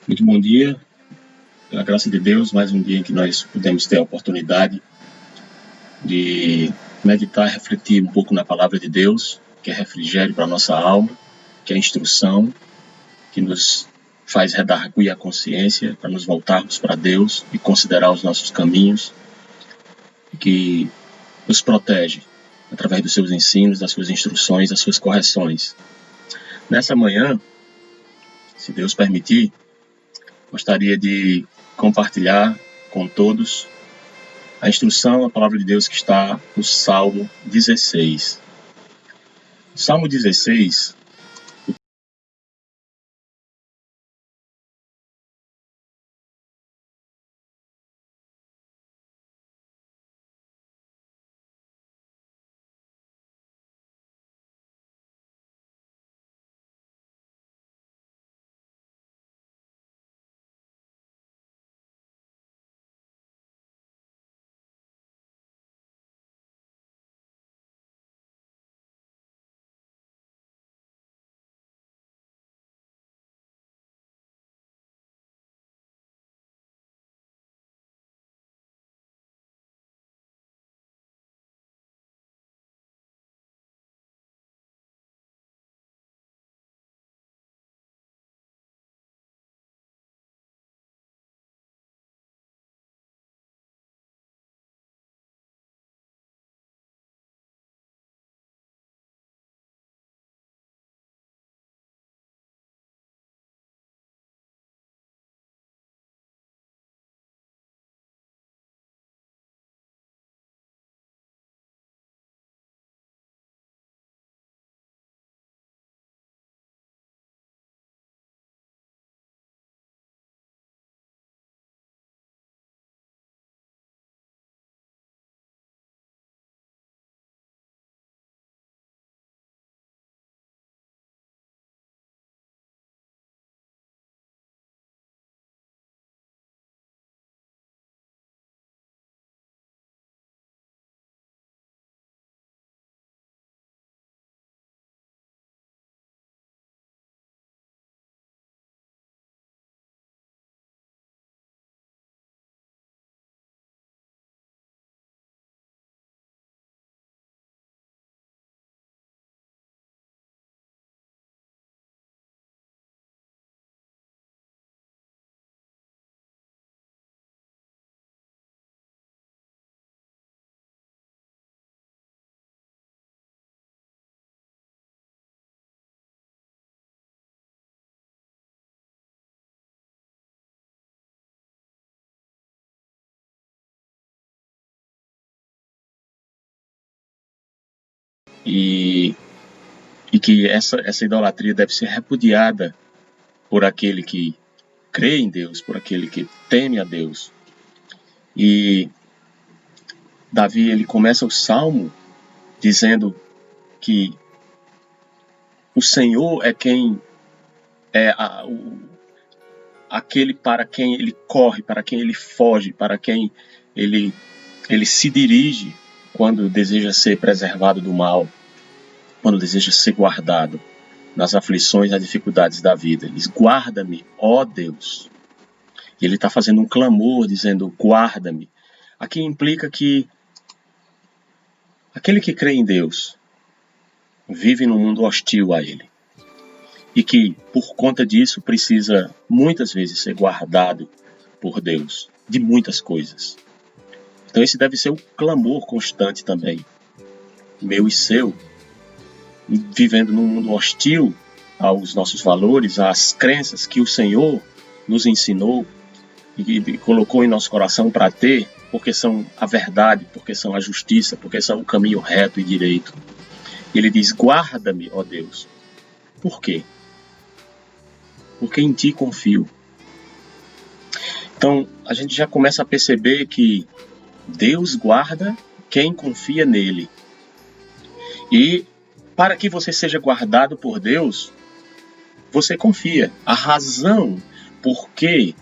Muito bom dia, pela graça de Deus, mais um dia em que nós pudemos ter a oportunidade de meditar, refletir um pouco na palavra de Deus, que é refrigério para a nossa alma, que é instrução, que nos faz redarguir a consciência para nos voltarmos para Deus e considerar os nossos caminhos, que nos protege através dos seus ensinos, das suas instruções, das suas correções. Nessa manhã, se Deus permitir, gostaria de compartilhar com todos a instrução, a palavra de Deus que está no Salmo 16. O Salmo 16, e que essa idolatria deve ser repudiada por aquele que crê em Deus, por aquele que teme a Deus. E Davi, ele começa o Salmo dizendo que o Senhor é quem é aquele para quem ele corre, para quem ele foge, para quem ele se dirige quando deseja ser preservado do mal, quando deseja ser guardado nas aflições e nas dificuldades da vida. Ele diz: guarda-me, ó Deus. E ele está fazendo um clamor, dizendo: guarda-me. Aqui implica que aquele que crê em Deus vive num mundo hostil a ele. E que, por conta disso, precisa muitas vezes ser guardado por Deus de muitas coisas. Então esse deve ser o clamor constante também, meu e seu, vivendo num mundo hostil aos nossos valores, às crenças que o Senhor nos ensinou e colocou em nosso coração para ter, porque são a verdade, porque são a justiça, porque são o caminho reto e direito. Ele diz: guarda-me, ó Deus. Por quê? Porque em ti confio. Então, a gente já começa a perceber que Deus guarda quem confia nele. E para que você seja guardado por Deus, você confia. A razão por que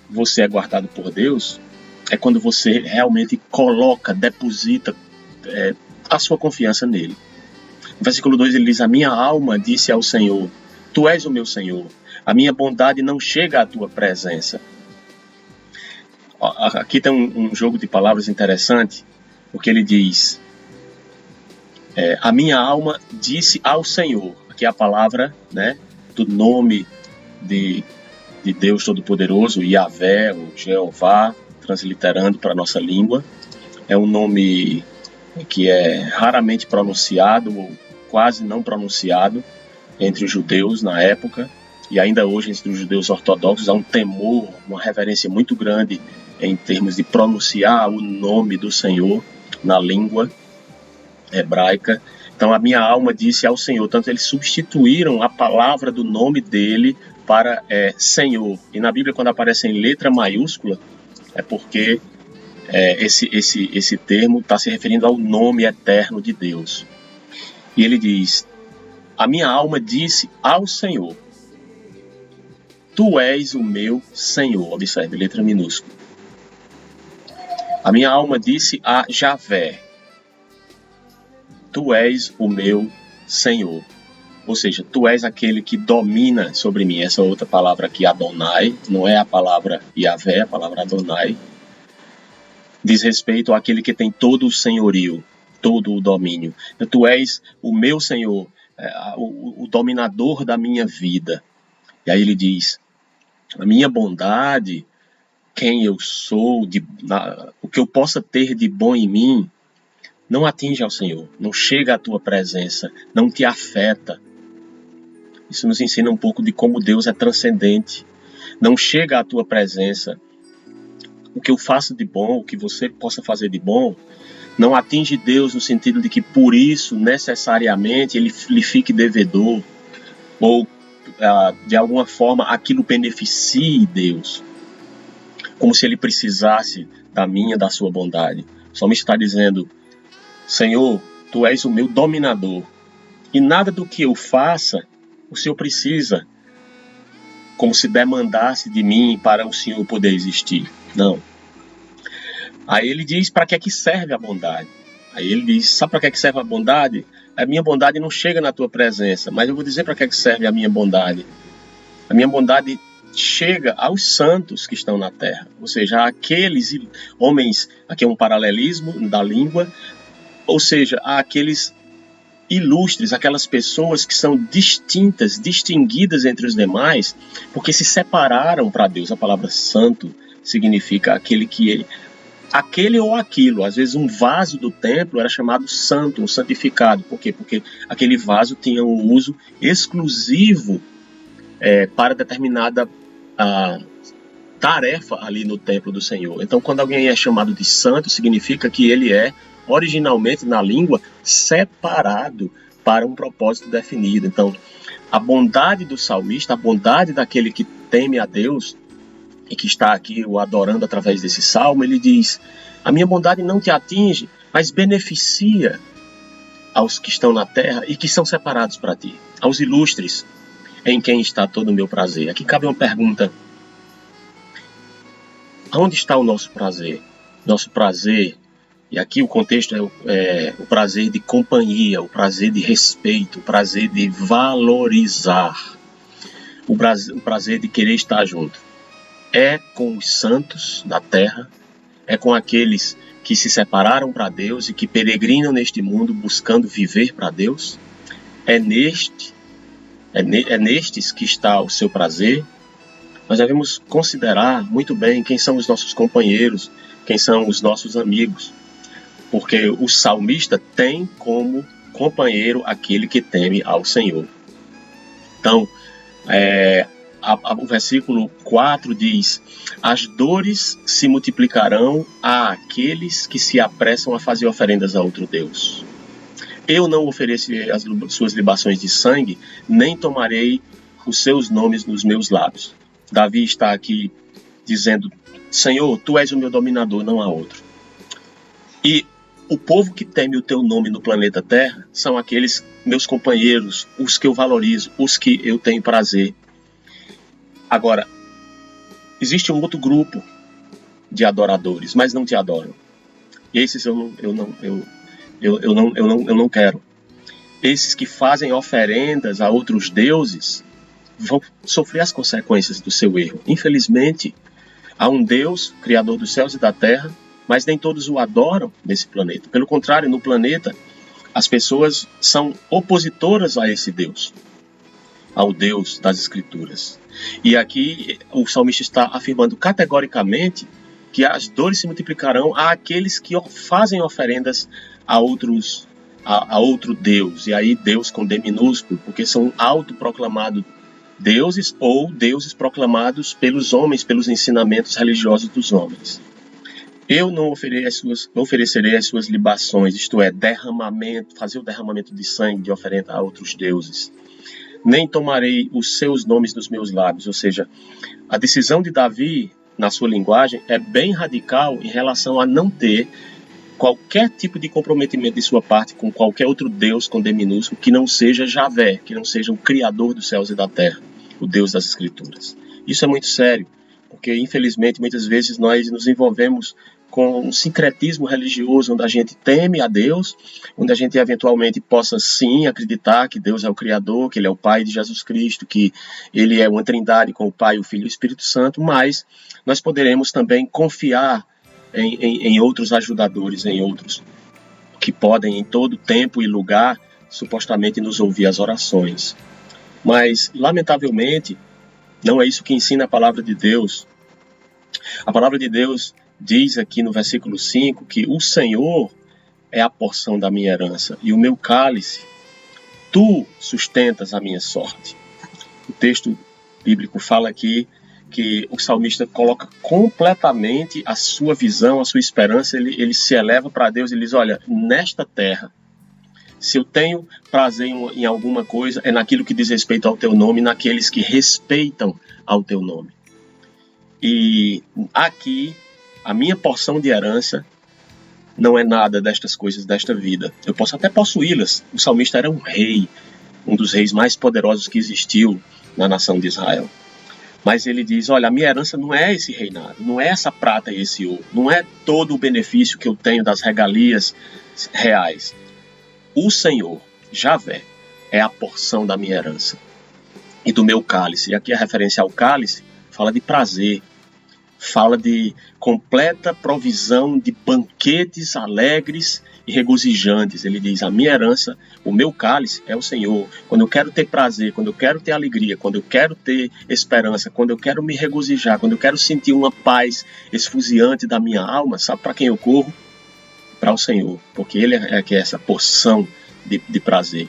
você é guardado por Deus é quando você realmente coloca, deposita a sua confiança nele. No versículo 2 ele diz: a minha alma disse ao Senhor: tu és o meu Senhor. A minha bondade não chega à tua presença. Aqui tem um jogo de palavras interessante, porque ele diz, a minha alma disse ao Senhor. Aqui é a palavra, né, do nome de Deus Todo-Poderoso, Yahvé, ou Jeová, transliterando para a nossa língua. É um nome que é raramente pronunciado, ou quase não pronunciado, entre os judeus na época, e ainda hoje entre os judeus ortodoxos há um temor, uma reverência muito grande em termos de pronunciar o nome do Senhor na língua hebraica. Então a minha alma disse ao Senhor, tanto eles substituíram a palavra do nome dele para Senhor. E na Bíblia, quando aparece em letra maiúscula, é porque esse termo está se referindo ao nome eterno de Deus. E ele diz, a minha alma disse ao Senhor, tu és o meu Senhor. Observe, letra minúscula. A minha alma disse a Javé, tu és o meu Senhor. Ou seja, tu és aquele que domina sobre mim. Essa outra palavra aqui, Adonai, não é a palavra Yahvé, é a palavra Adonai. Diz respeito àquele que tem todo o senhorio, todo o domínio. Tu és o meu Senhor, o dominador da minha vida. E aí ele diz, a minha bondade, quem eu sou, o que eu possa ter de bom em mim, não atinge ao Senhor, não chega à tua presença, não te afeta. Isso nos ensina um pouco de como Deus é transcendente. Não chega à tua presença. O que eu faço de bom, o que você possa fazer de bom, não atinge Deus no sentido de que por isso, necessariamente, ele lhe fique devedor, ou de alguma forma aquilo beneficie Deus, como se ele precisasse da minha, da sua bondade. O salmista está dizendo, Senhor, tu és o meu dominador, e nada do que eu faça, o Senhor precisa, como se demandasse de mim para o Senhor poder existir. Não. Aí ele diz para que é que serve a bondade. Aí ele diz, sabe para que é que serve a bondade? A minha bondade não chega na tua presença, mas eu vou dizer para que é que serve a minha bondade. A minha bondade chega aos santos que estão na terra, ou seja, aqueles homens, aqui é um paralelismo da língua, ou seja, aqueles ilustres, aquelas pessoas que são distintas, distinguidas entre os demais, porque se separaram para Deus. A palavra santo significa aquele ou aquilo. Às vezes um vaso do templo era chamado santo, um santificado. Por quê? Porque aquele vaso tinha um uso exclusivo para determinada tarefa ali no templo do Senhor. Então, quando alguém é chamado de santo, significa que ele é originalmente na língua separado para um propósito definido. Então, a bondade do salmista, a bondade daquele que teme a Deus e que está aqui o adorando através desse salmo, ele diz, a minha bondade não te atinge, mas beneficia aos que estão na terra e que são separados para ti, aos ilustres em quem está todo o meu prazer. Aqui cabe uma pergunta, aonde está o nosso prazer? Nosso prazer, e aqui o contexto é o prazer de companhia, o prazer de respeito, o prazer de valorizar, o prazer de querer estar junto. É com os santos da terra, é com aqueles que se separaram para Deus e que peregrinam neste mundo buscando viver para Deus. É nestes que está o seu prazer. Nós devemos considerar muito bem quem são os nossos companheiros, quem são os nossos amigos, porque o salmista tem como companheiro aquele que teme ao Senhor. Então, o versículo 4 diz, as dores se multiplicarão a aqueles que se apressam a fazer oferendas a outro Deus. Eu não oferecerei as suas libações de sangue, nem tomarei os seus nomes nos meus lábios. Davi está aqui dizendo, Senhor, tu és o meu dominador, não há outro. E o povo que teme o teu nome no planeta Terra são aqueles meus companheiros, os que eu valorizo, os que eu tenho prazer. Agora, existe um outro grupo de adoradores, mas não te adoram. E esses eu não quero. Esses que fazem oferendas a outros deuses, vão sofrer as consequências do seu erro. Infelizmente, há um Deus, Criador dos céus e da terra, mas nem todos o adoram nesse planeta. Pelo contrário, no planeta, as pessoas são opositoras a esse Deus, ao Deus das Escrituras. E aqui o salmista está afirmando categoricamente que as dores se multiplicarão àqueles que fazem oferendas a outro Deus. E aí Deus com D minúsculo, porque são autoproclamados deuses ou deuses proclamados pelos homens, pelos ensinamentos religiosos dos homens. Eu não oferecerei as suas libações, isto é, fazer o derramamento de sangue de oferenda a outros deuses. Nem tomarei os seus nomes dos meus lábios. Ou seja, a decisão de Davi, na sua linguagem, é bem radical em relação a não ter qualquer tipo de comprometimento de sua parte com qualquer outro Deus com D minúsculo que não seja Javé, que não seja o Criador dos céus e da terra, o Deus das Escrituras. Isso é muito sério, porque infelizmente muitas vezes nós nos envolvemos com um sincretismo religioso onde a gente teme a Deus, onde a gente eventualmente possa sim acreditar que Deus é o Criador, que Ele é o Pai de Jesus Cristo, que Ele é uma trindade com o Pai, o Filho e o Espírito Santo, mas nós poderemos também confiar em outros ajudadores, em outros que podem em todo tempo e lugar supostamente nos ouvir as orações. Mas, lamentavelmente, não é isso que ensina a palavra de Deus. A palavra de Deus diz aqui no versículo 5 que o Senhor é a porção da minha herança e o meu cálice, tu sustentas a minha sorte. O texto bíblico fala aqui que o salmista coloca completamente a sua visão, a sua esperança, ele se eleva para Deus e diz, olha, nesta terra, se eu tenho prazer em alguma coisa, é naquilo que diz respeito ao teu nome, naqueles que respeitam ao teu nome. E aqui, a minha porção de herança não é nada destas coisas desta vida. Eu posso até possuí-las. O salmista era um rei, um dos reis mais poderosos que existiu na nação de Israel. Mas ele diz, olha, a minha herança não é esse reinado, não é essa prata e esse ouro, não é todo o benefício que eu tenho das regalias reais. O Senhor, Javé, é a porção da minha herança e do meu cálice. E aqui a referência ao cálice fala de prazer, fala de completa provisão de banquetes alegres e regozijantes. Ele diz, a minha herança, o meu cálice é o Senhor. Quando eu quero ter prazer, quando eu quero ter alegria, quando eu quero ter esperança, quando eu quero me regozijar, quando eu quero sentir uma paz esfuziante da minha alma, sabe para quem eu corro? Para o Senhor, porque Ele é que é essa porção de prazer.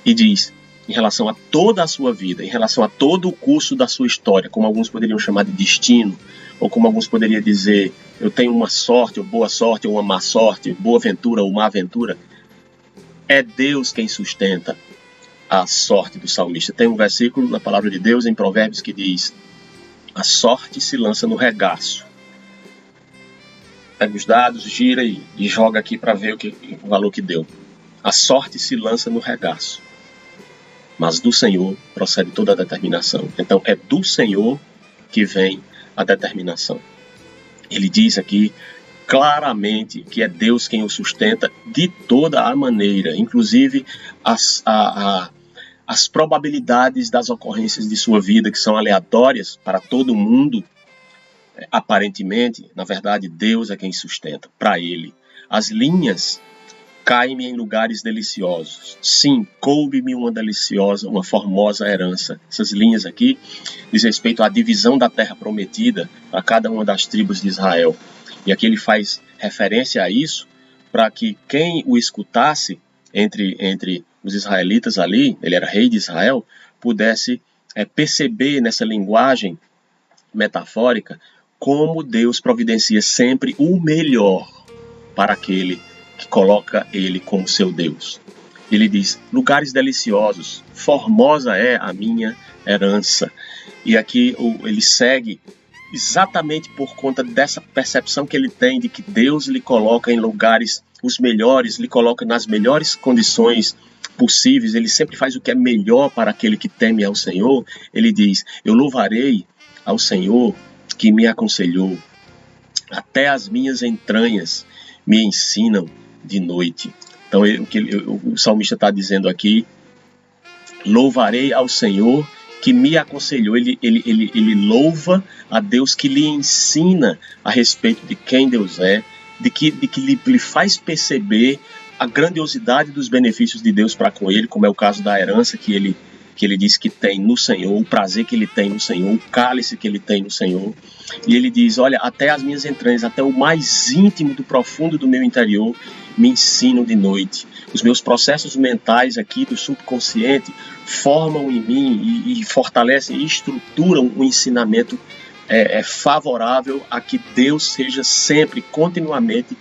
E diz, em relação a toda a sua vida, em relação a todo o curso da sua história, como alguns poderiam chamar de destino, ou como alguns poderiam dizer, eu tenho uma sorte, ou boa sorte, ou uma má sorte, boa aventura ou má aventura, é Deus quem sustenta a sorte do salmista. Tem um versículo na palavra de Deus, em Provérbios, que diz, a sorte se lança no regaço. Pega os dados, gira e joga aqui para ver o valor que deu. A sorte se lança no regaço, mas do Senhor procede toda a determinação. Então é do Senhor que vem a determinação. Ele diz aqui claramente que é Deus quem o sustenta de toda a maneira, inclusive as probabilidades das ocorrências de sua vida, que são aleatórias para todo mundo. Aparentemente, na verdade, Deus é quem sustenta para ele. As linhas caem-me em lugares deliciosos. Sim, coube-me uma deliciosa, uma formosa herança. Essas linhas aqui diz respeito à divisão da terra prometida para cada uma das tribos de Israel. E aqui ele faz referência a isso para que quem o escutasse entre os israelitas ali, ele era rei de Israel, pudesse perceber nessa linguagem metafórica como Deus providencia sempre o melhor para aquele que coloca ele como seu Deus. Ele diz, lugares deliciosos, formosa é a minha herança. E aqui ele segue exatamente por conta dessa percepção que ele tem de que Deus lhe coloca em lugares os melhores, lhe coloca nas melhores condições possíveis. Ele sempre faz o que é melhor para aquele que teme ao Senhor. Ele diz, eu louvarei ao Senhor que me aconselhou, até as minhas entranhas me ensinam de noite. Então o salmista está dizendo aqui, louvarei ao Senhor que me aconselhou, ele louva a Deus que lhe ensina a respeito de quem Deus é, de que lhe faz perceber a grandiosidade dos benefícios de Deus para com ele, como é o caso da herança que ele diz que tem no Senhor, o prazer que ele tem no Senhor, o cálice que ele tem no Senhor. E ele diz, olha, até as minhas entranhas, até o mais íntimo do profundo do meu interior, me ensinam de noite. Os meus processos mentais aqui do subconsciente formam em mim e fortalecem e estruturam um ensinamento favorável a que Deus seja sempre, continuamente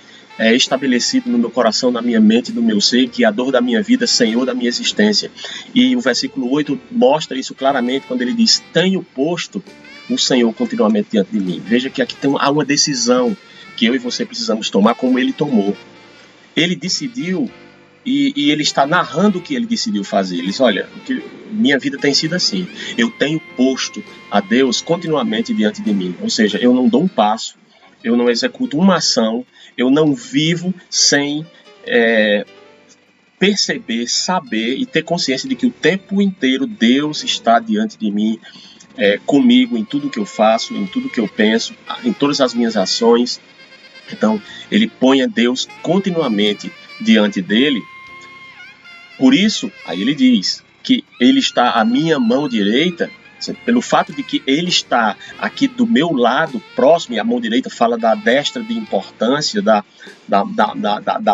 estabelecido no meu coração, na minha mente, no meu ser, Guiador da minha vida, Senhor da minha existência. E o versículo 8 mostra isso claramente quando ele diz, tenho posto o Senhor continuamente diante de mim. Veja que aqui há uma decisão que eu e você precisamos tomar como ele tomou. Ele decidiu e ele está narrando o que ele decidiu fazer. Ele diz, olha, minha vida tem sido assim. Eu tenho posto a Deus continuamente diante de mim. Ou seja, eu não dou um passo, eu não executo uma ação, eu não vivo sem perceber, saber e ter consciência de que o tempo inteiro Deus está diante de mim, comigo em tudo que eu faço, em tudo que eu penso, em todas as minhas ações. Então, ele põe a Deus continuamente diante dele. Por isso, aí ele diz que ele está à minha mão direita, pelo fato de que ele está aqui do meu lado, próximo, e a mão direita fala da destra de importância, da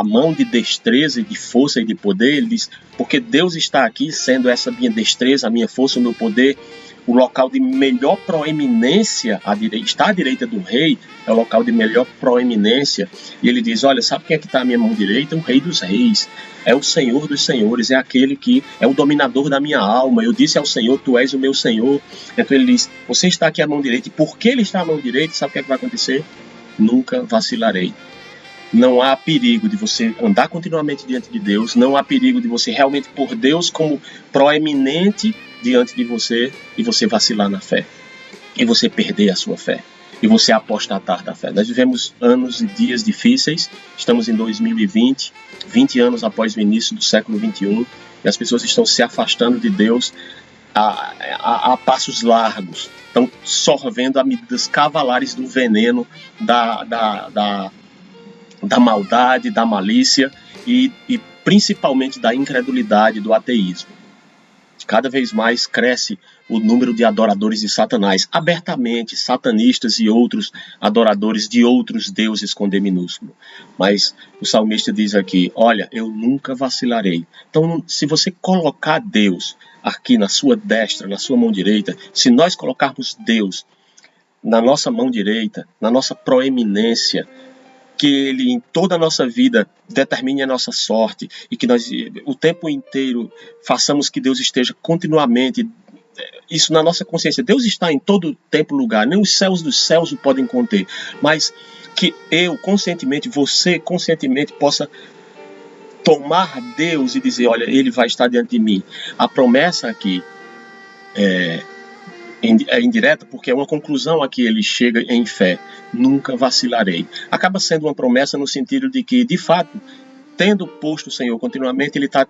mão de destreza e de força e de poder. Ele diz, porque Deus está aqui, sendo essa minha destreza, a minha força, o meu poder, o local de melhor proeminência, está à direita do rei, é o local de melhor proeminência. E ele diz, olha, sabe quem é que está à minha mão direita? O rei dos reis, é o Senhor dos senhores, é aquele que é o dominador da minha alma. Eu disse ao Senhor, tu és o meu Senhor. Então ele diz, você está aqui à mão direita, e porque ele está à mão direita, sabe o que é que vai acontecer? Nunca vacilarei. Não há perigo de você andar continuamente diante de Deus, não há perigo de você realmente pôr Deus como proeminente diante de você e você vacilar na fé, e você perder a sua fé, e você apostatar da fé. Nós vivemos anos e dias difíceis, estamos em 2020, 20 anos após o início do século 21, e as pessoas estão se afastando de Deus a passos largos, estão sorvendo a medidas cavalares do veneno, da maldade, da malícia e principalmente da incredulidade, do ateísmo. Cada vez mais cresce o número de adoradores de Satanás, abertamente, satanistas e outros adoradores de outros deuses com D minúsculo. Mas o salmista diz aqui, olha, eu nunca vacilarei. Então, se você colocar Deus aqui na sua destra, na sua mão direita, se nós colocarmos Deus na nossa mão direita, na nossa proeminência, que ele em toda a nossa vida determine a nossa sorte e que nós o tempo inteiro façamos que Deus esteja continuamente, isso na nossa consciência. Deus está em todo tempo, lugar, nem os céus dos céus o podem conter, mas que eu conscientemente, você conscientemente possa tomar Deus e dizer, olha, ele vai estar diante de mim. A promessa aqui é indireta, porque é uma conclusão a que ele chega em fé. Nunca vacilarei. Acaba sendo uma promessa no sentido de que, de fato, tendo posto o Senhor continuamente, ele está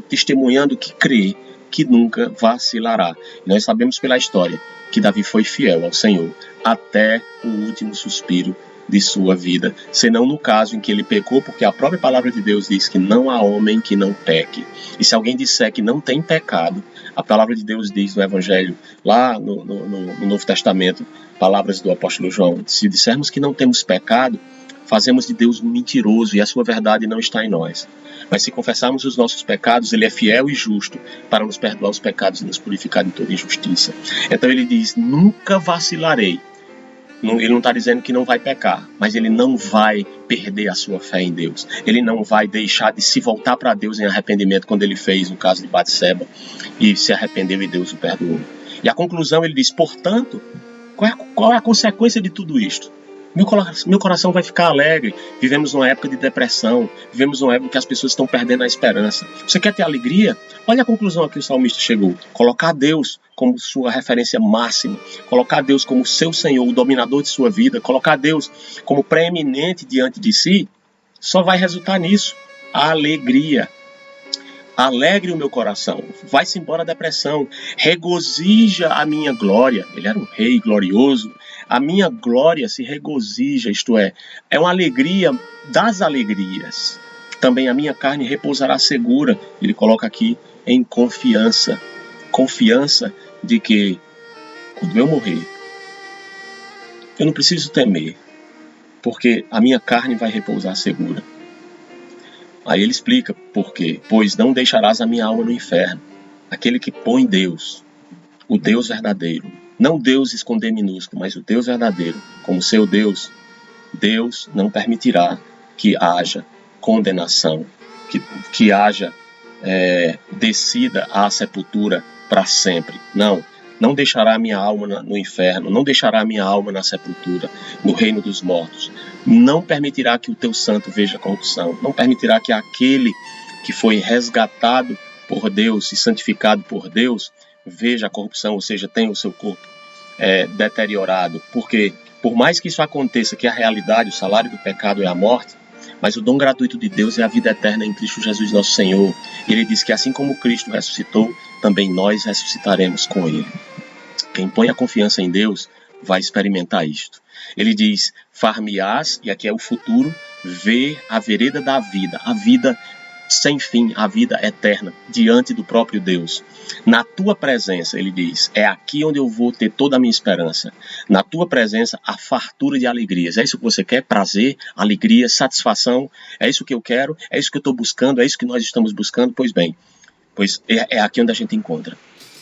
testemunhando que crê, que nunca vacilará. E nós sabemos pela história que Davi foi fiel ao Senhor até o último suspiro de sua vida, senão no caso em que ele pecou, porque a própria palavra de Deus diz que não há homem que não peque. E se alguém disser que não tem pecado, a palavra de Deus diz no Evangelho, lá no Novo Testamento, palavras do apóstolo João, se dissermos que não temos pecado, fazemos de Deus um mentiroso e a sua verdade não está em nós. Mas se confessarmos os nossos pecados, ele é fiel e justo para nos perdoar os pecados e nos purificar de toda injustiça. Então ele diz, nunca vacilarei. Ele não está dizendo que não vai pecar, mas ele não vai perder a sua fé em Deus. Ele não vai deixar de se voltar para Deus em arrependimento, quando ele fez no caso de Batseba e se arrependeu e Deus o perdoou. E a conclusão, ele diz, portanto, qual é a consequência de tudo isto? Meu coração vai ficar alegre. Vivemos numa época de depressão, vivemos numa época que as pessoas estão perdendo a esperança. Você quer ter alegria? Olha a conclusão a que o salmista chegou. Colocar Deus como sua referência máxima, colocar Deus como seu Senhor, o dominador de sua vida, colocar Deus como preeminente diante de si, só vai resultar nisso, a alegria. alegre o meu coração, vai-se embora a depressão, regozija a minha glória. Ele era um rei glorioso, a minha glória se regozija, isto é uma alegria das alegrias. Também a minha carne repousará segura. Ele coloca aqui em confiança de que quando eu morrer, eu não preciso temer, porque a minha carne vai repousar segura. Aí ele explica por quê. Pois não deixarás a minha alma no inferno. Aquele que põe Deus, o Deus verdadeiro, não Deus esconder minúsculo, mas o Deus verdadeiro, como seu Deus, Deus não permitirá que haja condenação, que haja descida à sepultura para sempre. Não deixará a minha alma no inferno, não deixará a minha alma na sepultura, no reino dos mortos. Não permitirá que o teu santo veja corrupção, não permitirá que aquele que foi resgatado por Deus e santificado por Deus veja a corrupção, ou seja, tenha o seu corpo deteriorado. Porque, por mais que isso aconteça, que a realidade, o salário do pecado é a morte, mas o dom gratuito de Deus é a vida eterna em Cristo Jesus nosso Senhor. Ele diz que assim como Cristo ressuscitou, também nós ressuscitaremos com Ele. Quem põe a confiança em Deus vai experimentar isto. Ele diz, far-me-ás, e aqui é o futuro, ver a vereda da vida, a vida sem fim, a vida eterna, diante do próprio Deus. Na tua presença, ele diz, é aqui onde eu vou ter toda a minha esperança. Na tua presença, a fartura de alegrias. É isso que você quer? Prazer, alegria, satisfação? É isso que eu quero? É isso que eu estou buscando? É isso que nós estamos buscando? Pois bem, é aqui onde a gente encontra,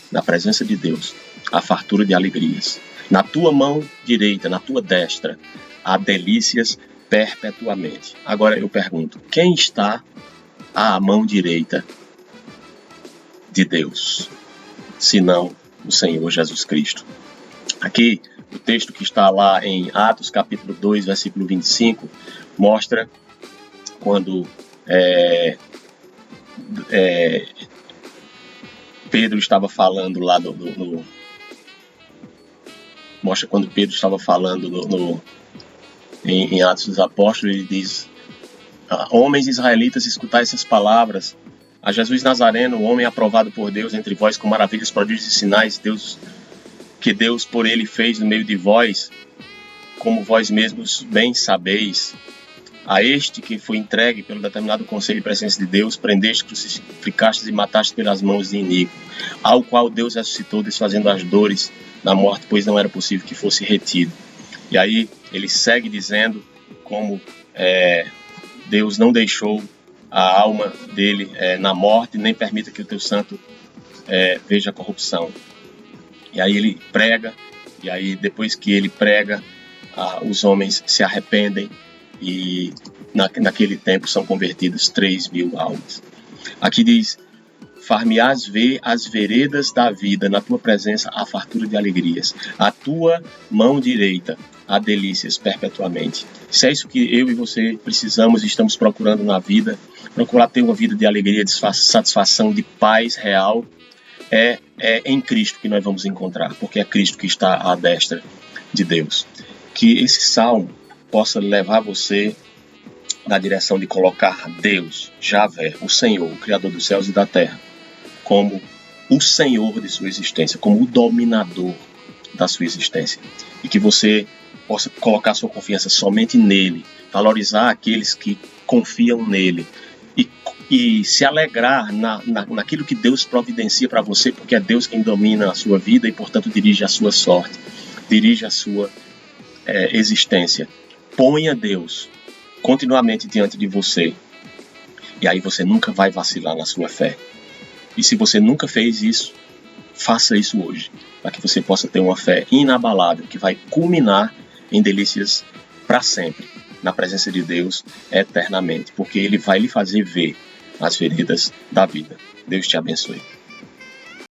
na presença de Deus, a fartura de alegrias. Na tua mão direita, na tua destra, há delícias perpetuamente. Agora eu pergunto, quem está à mão direita de Deus, senão o Senhor Jesus Cristo? Aqui, o texto que está lá em Atos capítulo 2, versículo 25, mostra quando Pedro estava falando lá mostra quando Pedro estava falando em Atos dos Apóstolos. Ele diz, homens israelitas, escutai essas palavras. A Jesus Nazareno, o homem aprovado por Deus entre vós com maravilhas, prodígios e sinais, que Deus por ele fez no meio de vós, como vós mesmos bem sabeis. A este que foi entregue pelo determinado conselho e presença de Deus, prendeste, crucificaste e mataste pelas mãos de iníquo, ao qual Deus ressuscitou, desfazendo as dores da morte, pois não era possível que fosse retido. E aí ele segue dizendo como Deus não deixou a alma dele na morte, nem permita que o teu santo veja a corrupção. E aí ele prega, e aí depois que ele prega, os homens se arrependem, e naquele tempo são convertidos 3.000 almas. Aqui diz, far-me-ás ver as veredas da vida, na tua presença há fartura de alegrias, a tua mão direita há delícias perpetuamente. Se é isso que eu e você precisamos e estamos procurando na vida, procurar ter uma vida de alegria, de satisfação, de paz real, é em Cristo que nós vamos encontrar, porque é Cristo que está à destra de Deus. Que esse salmo possa levar você na direção de colocar Deus, Javé, o Senhor, o Criador dos céus e da terra, como o Senhor de sua existência, como o dominador da sua existência. E que você possa colocar sua confiança somente nele, valorizar aqueles que confiam nele e se alegrar naquilo que Deus providencia para você, porque é Deus quem domina a sua vida e, portanto, dirige a sua sorte, dirige a sua existência. Ponha Deus continuamente diante de você, e aí você nunca vai vacilar na sua fé. E se você nunca fez isso, faça isso hoje, para que você possa ter uma fé inabalável, que vai culminar em delícias para sempre, na presença de Deus eternamente, porque Ele vai lhe fazer ver as veredas da vida. Deus te abençoe.